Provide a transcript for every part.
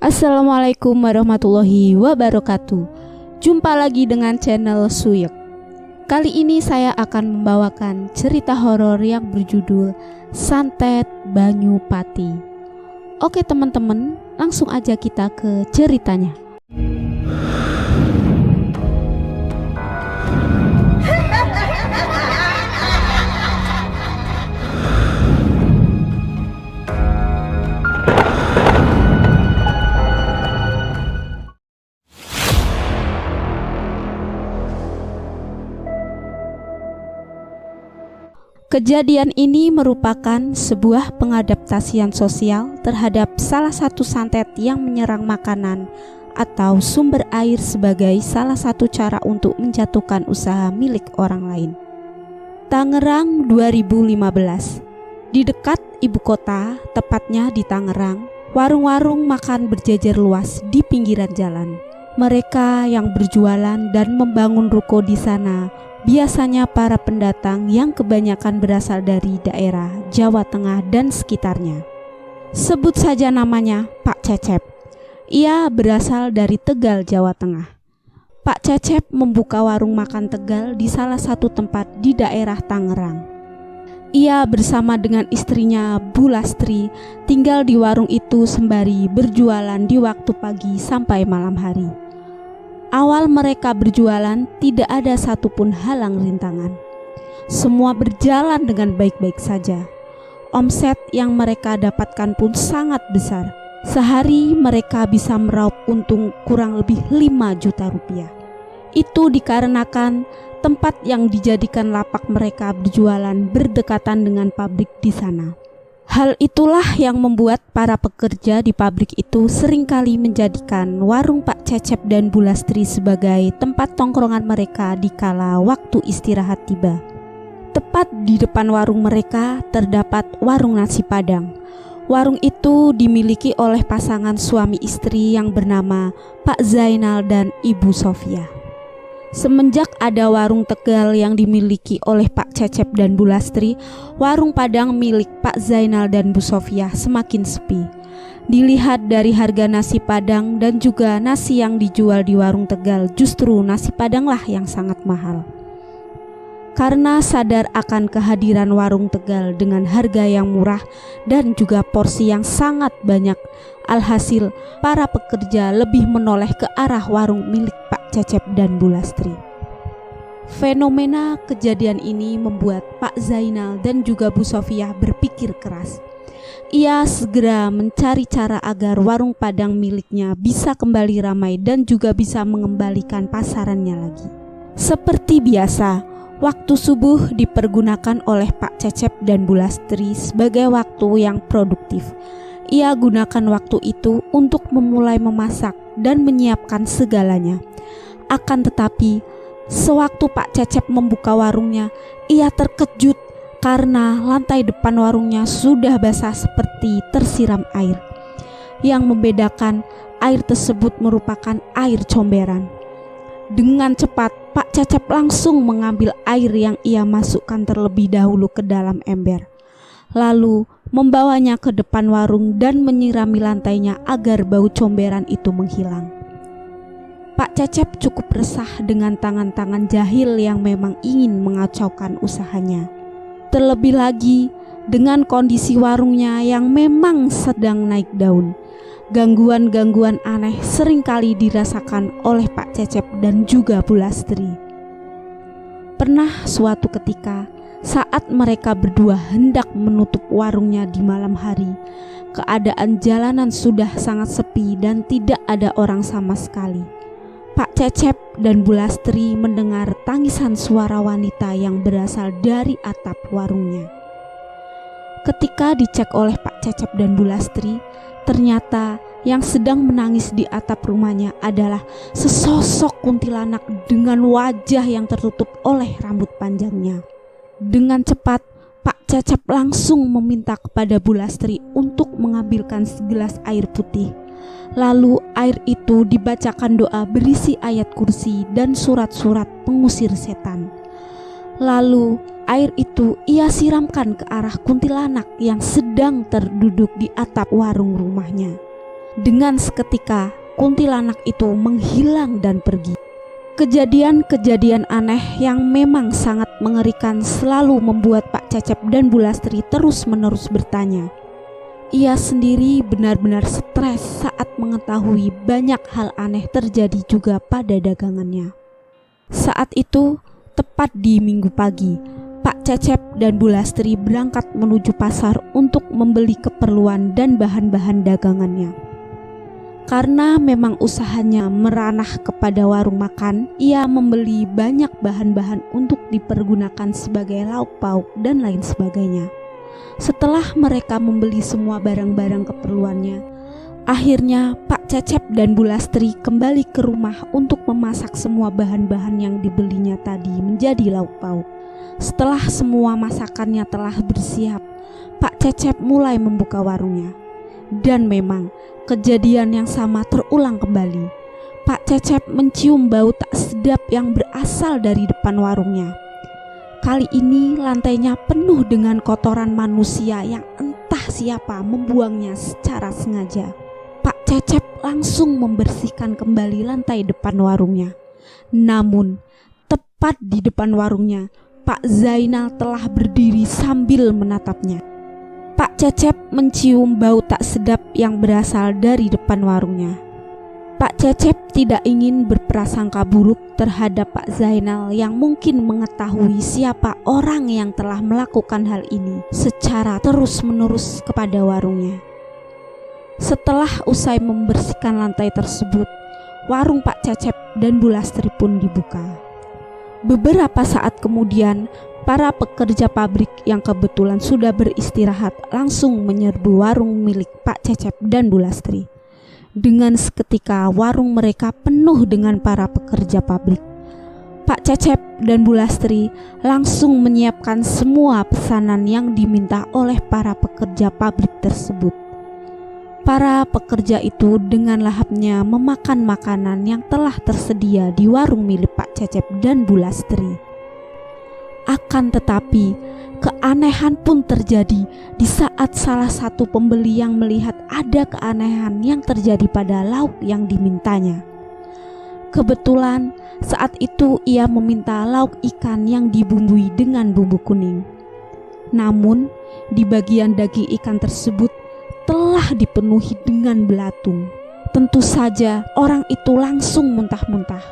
Assalamualaikum warahmatullahi wabarakatuh. Jumpa lagi dengan channel Suyek. Kali ini saya akan membawakan cerita horor yang berjudul Santet Banyu Pati. Oke teman-teman, langsung aja kita ke ceritanya. Kejadian ini merupakan sebuah pengadaptasian sosial terhadap salah satu santet yang menyerang makanan atau sumber air sebagai salah satu cara untuk menjatuhkan usaha milik orang lain. Tangerang 2015. Di dekat ibu kota, tepatnya di Tangerang, warung-warung makan berjejer luas di pinggiran jalan. Mereka yang berjualan dan membangun ruko di sana biasanya para pendatang yang kebanyakan berasal dari daerah Jawa Tengah dan sekitarnya. Sebut saja namanya Pak Cecep. Ia berasal dari Tegal, Jawa Tengah. Pak Cecep membuka warung makan Tegal di salah satu tempat di daerah Tangerang. Ia bersama dengan istrinya Bu Lastri tinggal di warung itu sembari berjualan di waktu pagi sampai malam hari. Awal mereka berjualan tidak ada satupun halang rintangan. Semua berjalan dengan baik-baik saja. Omset yang mereka dapatkan pun sangat besar. Sehari mereka bisa meraup untung kurang lebih 5 juta rupiah. Itu dikarenakan tempat yang dijadikan lapak mereka berjualan berdekatan dengan pabrik di sana. Hal itulah yang membuat para pekerja di pabrik itu seringkali menjadikan warung Pak Cecep dan Bu Lastri sebagai tempat tongkrongan mereka di kala waktu istirahat tiba. Tepat di depan warung mereka terdapat warung nasi Padang. Warung itu dimiliki oleh pasangan suami istri yang bernama Pak Zainal dan Ibu Sofia. Semenjak ada warung Tegal yang dimiliki oleh Pak Cecep dan Bu Lastri, warung Padang milik Pak Zainal dan Bu Sofia semakin sepi. Dilihat dari harga nasi Padang dan juga nasi yang dijual di warung Tegal, justru nasi Padanglah yang sangat mahal. Karena sadar akan kehadiran warung Tegal dengan harga yang murah dan juga porsi yang sangat banyak, alhasil para pekerja lebih menoleh ke arah warung milik Pak Cecep dan Bu Lastri. Fenomena kejadian ini membuat Pak Zainal dan juga Bu Sofia berpikir keras. Ia segera mencari cara agar warung Padang miliknya bisa kembali ramai dan juga bisa mengembalikan pasarannya lagi. Seperti biasa, waktu subuh dipergunakan oleh Pak Cecep dan Bu Lastri sebagai waktu yang produktif. Ia gunakan waktu itu untuk memulai memasak dan menyiapkan segalanya. Akan tetapi, sewaktu Pak Cecep membuka warungnya, ia terkejut karena lantai depan warungnya sudah basah seperti tersiram air. Yang membedakan, air tersebut merupakan air comberan. Dengan cepat, Pak Cecep langsung mengambil air yang ia masukkan terlebih dahulu ke dalam ember, lalu membawanya ke depan warung dan menyirami lantainya agar bau comberan itu menghilang. Pak Cecep cukup resah dengan tangan-tangan jahil yang memang ingin mengacaukan usahanya. Terlebih lagi dengan kondisi warungnya yang memang sedang naik daun. Gangguan-gangguan aneh seringkali dirasakan oleh Pak Cecep dan juga Bu Lastri. Pernah suatu ketika, saat mereka berdua hendak menutup warungnya di malam hari, keadaan jalanan sudah sangat sepi dan tidak ada orang sama sekali. Pak Cecep dan Bu Lastri mendengar tangisan suara wanita yang berasal dari atap warungnya. Ketika dicek oleh Pak Cecep dan Bu Lastri, ternyata yang sedang menangis di atap rumahnya adalah sesosok kuntilanak dengan wajah yang tertutup oleh rambut panjangnya. Dengan cepat, Pak Cecep langsung meminta kepada Bu Lastri untuk mengambilkan segelas air putih. Lalu air itu dibacakan doa berisi ayat kursi dan surat-surat pengusir setan. Lalu air itu ia siramkan ke arah kuntilanak yang sedang terduduk di atap warung rumahnya. Dengan seketika kuntilanak itu menghilang dan pergi. Kejadian-kejadian aneh yang memang sangat mengerikan selalu membuat Pak Cecep dan Bu Lastri terus-menerus bertanya. Ia sendiri benar-benar stres saat mengetahui banyak hal aneh terjadi juga pada dagangannya. Saat itu, tepat di Minggu pagi, Pak Cecep dan Bu Lastri berangkat menuju pasar untuk membeli keperluan dan bahan-bahan dagangannya. Karena memang usahanya meranah kepada warung makan, ia membeli banyak bahan-bahan untuk dipergunakan sebagai lauk pauk dan lain sebagainya. Setelah mereka membeli semua barang-barang keperluannya, akhirnya Pak Cecep dan Bu Lastri kembali ke rumah untuk memasak semua bahan-bahan yang dibelinya tadi menjadi lauk pauk. Setelah semua masakannya telah bersiap, Pak Cecep mulai membuka warungnya. Dan memang kejadian yang sama terulang kembali. Pak Cecep mencium bau tak sedap yang berasal dari depan warungnya. Kali ini lantainya penuh dengan kotoran manusia yang entah siapa membuangnya secara sengaja. Pak Cecep langsung membersihkan kembali lantai depan warungnya. Namun, tepat di depan warungnya, Pak Zainal telah berdiri sambil menatapnya. Pak Cecep mencium bau tak sedap yang berasal dari depan warungnya. Pak Cecep tidak ingin berprasangka buruk terhadap Pak Zainal yang mungkin mengetahui siapa orang yang telah melakukan hal ini secara terus-menerus kepada warungnya. Setelah usai membersihkan lantai tersebut, warung Pak Cecep dan Bu Lastri pun dibuka. Beberapa saat kemudian, para pekerja pabrik yang kebetulan sudah beristirahat langsung menyerbu warung milik Pak Cecep dan Bu Lastri. Dengan seketika warung mereka penuh dengan para pekerja pabrik. Pak Cecep dan Bu Lastri langsung menyiapkan semua pesanan yang diminta oleh para pekerja pabrik tersebut. Para pekerja itu dengan lahapnya memakan makanan yang telah tersedia di warung milik Pak Cecep dan Bu Lastri. Akan tetapi, keanehan pun terjadi di saat salah satu pembeli yang melihat ada keanehan yang terjadi pada lauk yang dimintanya. Kebetulan saat itu ia meminta lauk ikan yang dibumbui dengan bumbu kuning. Namun, di bagian daging ikan tersebut telah dipenuhi dengan belatung. Tentu saja orang itu langsung muntah-muntah.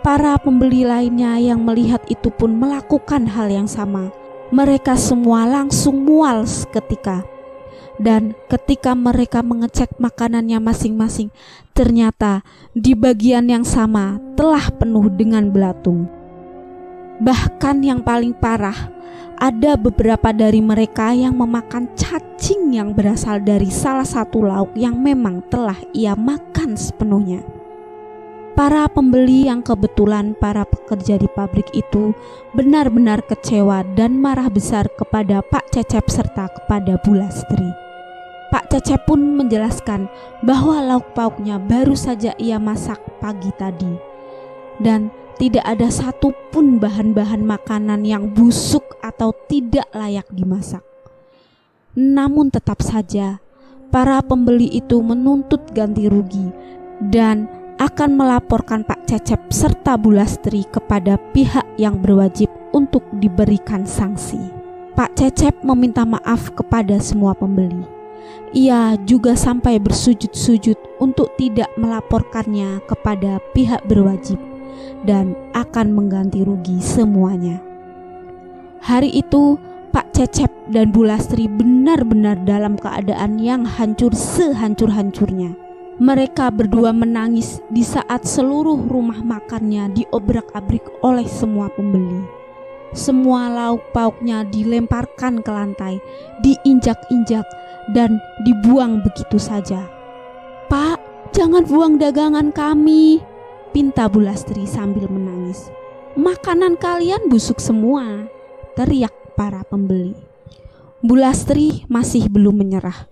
Para pembeli lainnya yang melihat itu pun melakukan hal yang sama. Mereka semua langsung mual seketika. Dan ketika mereka mengecek makanannya masing-masing, ternyata di bagian yang sama telah penuh dengan belatung. Bahkan yang paling parah, ada beberapa dari mereka yang memakan cacing yang berasal dari salah satu lauk yang memang telah ia makan sepenuhnya. Para pembeli yang kebetulan para pekerja di pabrik itu benar-benar kecewa dan marah besar kepada Pak Cecep serta kepada Bu Lastri. Pak Cecep pun menjelaskan bahwa lauk pauknya baru saja ia masak pagi tadi, dan tidak ada satupun bahan-bahan makanan yang busuk atau tidak layak dimasak. Namun tetap saja para pembeli itu menuntut ganti rugi dan akan melaporkan Pak Cecep serta Bu Lastri kepada pihak yang berwajib untuk diberikan sanksi. Pak Cecep meminta maaf kepada semua pembeli. Ia juga sampai bersujud-sujud untuk tidak melaporkannya kepada pihak berwajib dan akan mengganti rugi semuanya. Hari itu Pak Cecep dan Bu Lastri benar-benar dalam keadaan yang hancur sehancur-hancurnya. Mereka berdua menangis di saat seluruh rumah makannya diobrak-abrik oleh semua pembeli. Semua lauk pauknya dilemparkan ke lantai, diinjak-injak dan dibuang begitu saja. "Pak, jangan buang dagangan kami," pinta Bu Lastri sambil menangis. "Makanan kalian busuk semua," teriak para pembeli. Bu Lastri masih belum menyerah.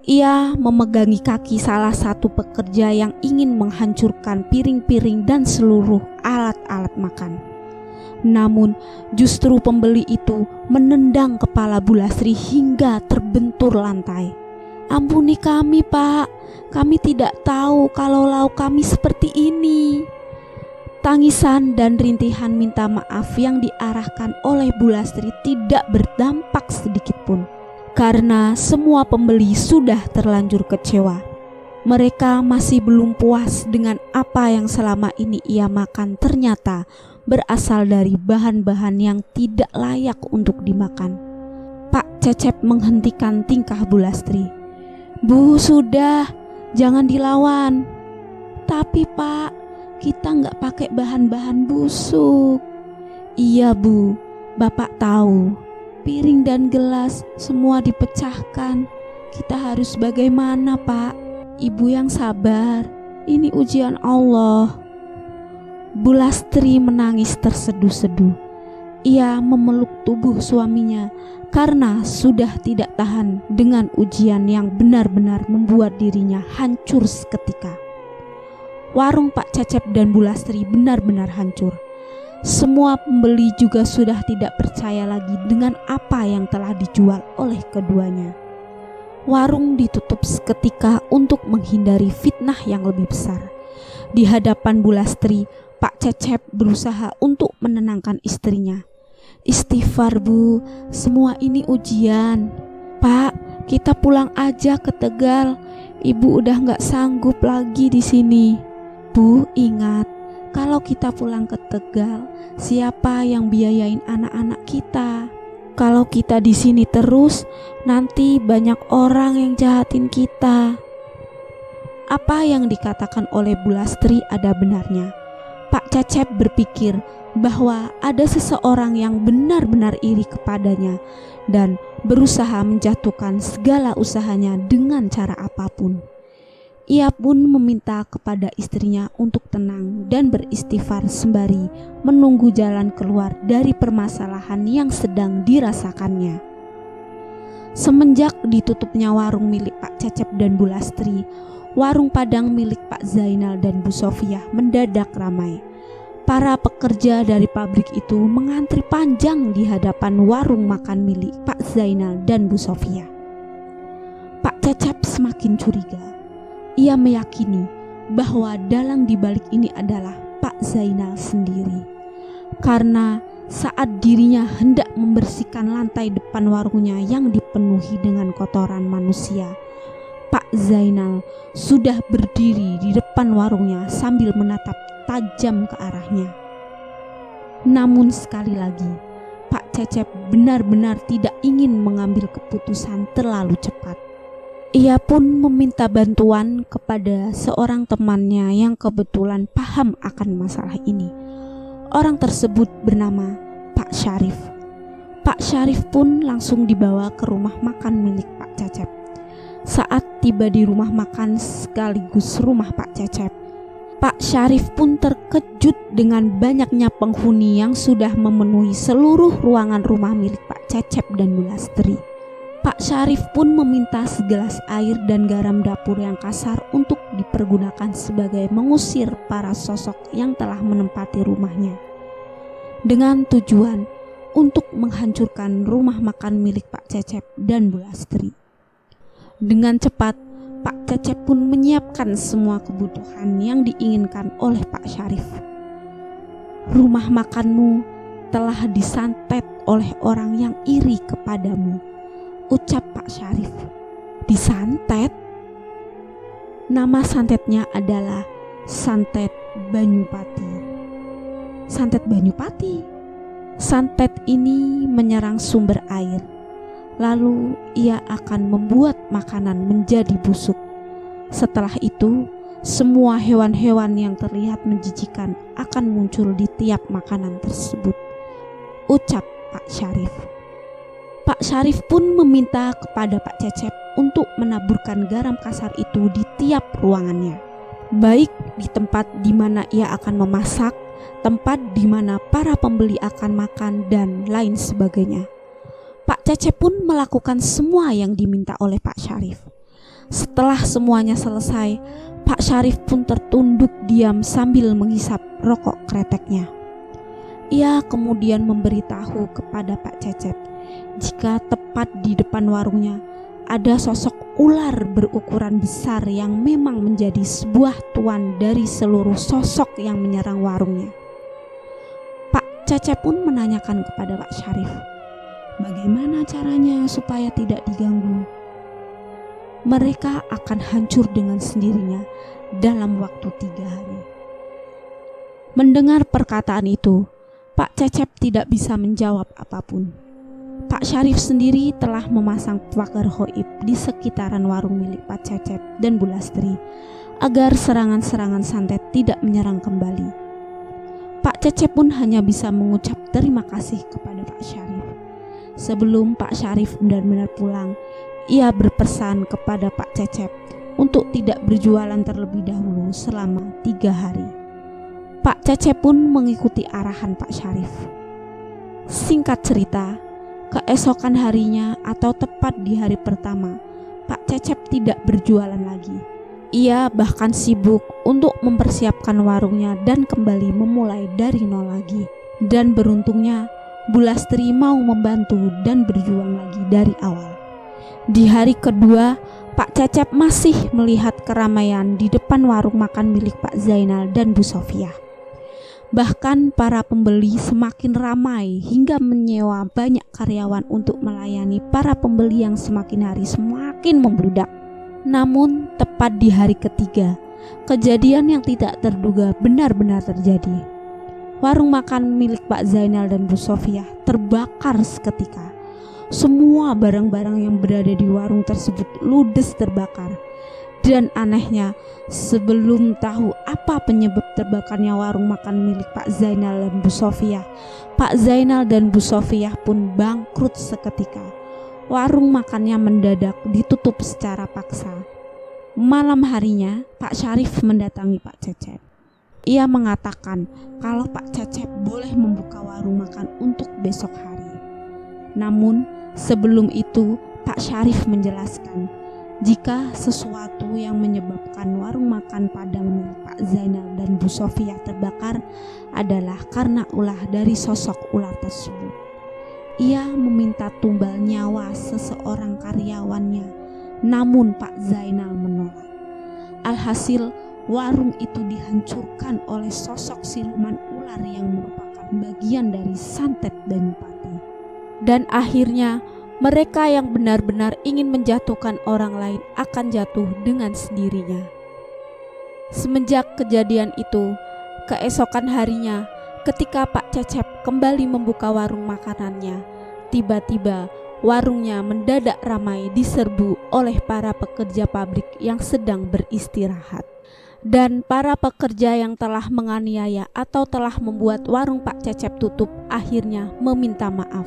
Ia memegangi kaki salah satu pekerja yang ingin menghancurkan piring-piring dan seluruh alat-alat makan. Namun justru pembeli itu menendang kepala Bu Lastri hingga terbentur lantai. "Ampuni kami, Pak, Kami tidak tahu kalau lauk kami seperti ini." Tangisan dan rintihan minta maaf yang diarahkan oleh Bu Lastri tidak berdampak sedikit pun, karena semua pembeli sudah terlanjur kecewa. Mereka masih belum puas dengan apa yang selama ini ia makan ternyata berasal dari bahan-bahan yang tidak layak untuk dimakan. Pak Cecep menghentikan tingkah Bu Lastri. "Bu, sudah, jangan dilawan." "Tapi Pak, kita nggak pakai bahan-bahan busuk." "Iya Bu, Bapak tahu. Piring dan gelas semua dipecahkan. Kita harus bagaimana Pak? Ibu yang sabar, ini ujian Allah." Bu Lastri menangis terseduh-seduh. Ia memeluk tubuh suaminya karena sudah tidak tahan dengan ujian yang benar-benar membuat dirinya hancur seketika. Warung Pak Cecep dan Bu Lastri benar-benar hancur. Semua pembeli juga sudah tidak percaya lagi dengan apa yang telah dijual oleh keduanya. Warung ditutup seketika untuk menghindari fitnah yang lebih besar. Di hadapan Bu Lastri, Pak Cecep berusaha untuk menenangkan istrinya. "Istighfar Bu, semua ini ujian. Pak, kita pulang aja ke Tegal. Ibu udah gak sanggup lagi di sini." "Bu, ingat, kalau kita pulang ke Tegal, siapa yang biayain anak-anak kita? Kalau kita di sini terus, nanti banyak orang yang jahatin kita." Apa yang dikatakan oleh Bu Lastri ada benarnya. Pak Cecep berpikir bahwa ada seseorang yang benar-benar iri kepadanya dan berusaha menjatuhkan segala usahanya dengan cara apapun. Ia pun meminta kepada istrinya untuk tenang dan beristighfar sembari menunggu jalan keluar dari permasalahan yang sedang dirasakannya. Semenjak ditutupnya warung milik Pak Cecep dan Bu Lastri, warung Padang milik Pak Zainal dan Bu Sofiah mendadak ramai. Para pekerja dari pabrik itu mengantri panjang di hadapan warung makan milik Pak Zainal dan Bu Sofiah. Pak Cecep semakin curiga. Ia meyakini bahwa dalang dibalik ini adalah Pak Zainal sendiri. Karena saat dirinya hendak membersihkan lantai depan warungnya yang dipenuhi dengan kotoran manusia, Pak Zainal sudah berdiri di depan warungnya sambil menatap tajam ke arahnya. Namun sekali lagi, Pak Cecep benar-benar tidak ingin mengambil keputusan terlalu cepat. Ia pun meminta bantuan kepada seorang temannya yang kebetulan paham akan masalah ini. Orang tersebut bernama Pak Syarif. Pak Syarif pun langsung dibawa ke rumah makan milik Pak Cecep. Saat tiba di rumah makan sekaligus rumah Pak Cecep, Pak Syarif pun terkejut dengan banyaknya penghuni yang sudah memenuhi seluruh ruangan rumah milik Pak Cecep dan Bu Lastri. Pak Syarif pun meminta segelas air dan garam dapur yang kasar untuk dipergunakan sebagai mengusir para sosok yang telah menempati rumahnya, dengan tujuan untuk menghancurkan rumah makan milik Pak Cecep dan Bu Lastri. Dengan cepat, Pak Cecep pun menyiapkan semua kebutuhan yang diinginkan oleh Pak Syarif. "Rumah makanmu telah disantet oleh orang yang iri kepadamu," ucap Pak Syarif. "Disantet?" Nama santetnya adalah Santet Banyupati. Santet Banyupati? Santet ini menyerang sumber air, lalu ia akan membuat makanan menjadi busuk. Setelah itu, semua hewan-hewan yang terlihat menjijikan akan muncul di tiap makanan tersebut, ucap Pak Syarif. Pak Syarif pun meminta kepada Pak Cecep untuk menaburkan garam kasar itu di tiap ruangannya, baik di tempat di mana ia akan memasak, tempat di mana para pembeli akan makan, dan lain sebagainya. Pak Cecep pun melakukan semua yang diminta oleh Pak Syarif. Setelah semuanya selesai, Pak Syarif pun tertunduk diam sambil menghisap rokok kreteknya. Ia kemudian memberitahu kepada Pak Cecep jika tepat di depan warungnya ada sosok ular berukuran besar yang memang menjadi sebuah tuan dari seluruh sosok yang menyerang warungnya. Pak Cecep pun menanyakan kepada Pak Syarif, bagaimana caranya supaya tidak diganggu? Mereka akan hancur dengan sendirinya dalam waktu 3 hari. Mendengar perkataan itu, Pak Cecep tidak bisa menjawab apapun. Pak Syarif sendiri telah memasang pagar gaib di sekitaran warung milik Pak Cecep dan Bu Lastri agar serangan-serangan santet tidak menyerang kembali. Pak Cecep pun hanya bisa mengucap terima kasih kepada Pak Syarif. Sebelum Pak Syarif benar-benar pulang, ia berpesan kepada Pak Cecep untuk tidak berjualan terlebih dahulu selama 3 hari. Pak Cecep pun mengikuti arahan Pak Syarif. Singkat cerita, keesokan harinya atau tepat di hari pertama, Pak Cecep tidak berjualan lagi. Ia bahkan sibuk untuk mempersiapkan warungnya dan kembali memulai dari nol lagi. Dan beruntungnya, Bu Lastri mau membantu dan berjuang lagi dari awal. Di hari kedua, Pak Cecep masih melihat keramaian di depan warung makan milik Pak Zainal dan Bu Sofiah. Bahkan para pembeli semakin ramai hingga menyewa banyak karyawan untuk melayani para pembeli yang semakin hari semakin membludak. Namun tepat di hari ketiga, kejadian yang tidak terduga benar-benar terjadi. Warung makan milik Pak Zainal dan Bu Sofiah terbakar seketika. Semua barang-barang yang berada di warung tersebut ludes terbakar. Dan anehnya, sebelum tahu apa penyebab terbakarnya warung makan milik Pak Zainal dan Bu Sofiah, Pak Zainal dan Bu Sofiah pun bangkrut seketika. Warung makannya mendadak ditutup secara paksa. Malam harinya, Pak Syarif mendatangi Pak Cecep. Ia mengatakan kalau Pak Cecep boleh membuka warung makan untuk besok hari. Namun, sebelum itu Pak Syarif menjelaskan jika sesuatu yang menyebabkan warung makan Padang milik Pak Zainal dan Bu Sofiah terbakar adalah karena ulah dari sosok ular tersebut. Ia meminta tumbal nyawa seseorang karyawannya, namun Pak Zainal menolak. Alhasil, warung itu dihancurkan oleh sosok siluman ular yang merupakan bagian dari santet Banyupati. Dan akhirnya, mereka yang benar-benar ingin menjatuhkan orang lain akan jatuh dengan sendirinya. Semenjak kejadian itu, keesokan harinya ketika Pak Cecep kembali membuka warung makanannya, tiba-tiba warungnya mendadak ramai diserbu oleh para pekerja pabrik yang sedang beristirahat. Dan para pekerja yang telah menganiaya atau telah membuat warung Pak Cecep tutup akhirnya meminta maaf.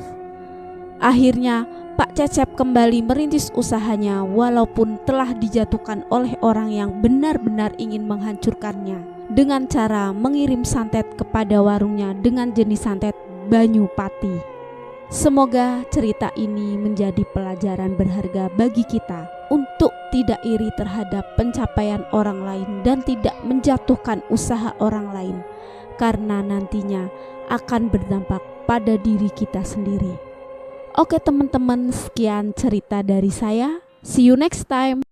Akhirnya Pak Cecep kembali merintis usahanya walaupun telah dijatuhkan oleh orang yang benar-benar ingin menghancurkannya dengan cara mengirim santet kepada warungnya dengan jenis santet Banyupati. Semoga cerita ini menjadi pelajaran berharga bagi kita untuk tidak iri terhadap pencapaian orang lain dan tidak menjatuhkan usaha orang lain, karena nantinya akan berdampak pada diri kita sendiri. Oke teman-teman, sekian cerita dari saya. See you next time.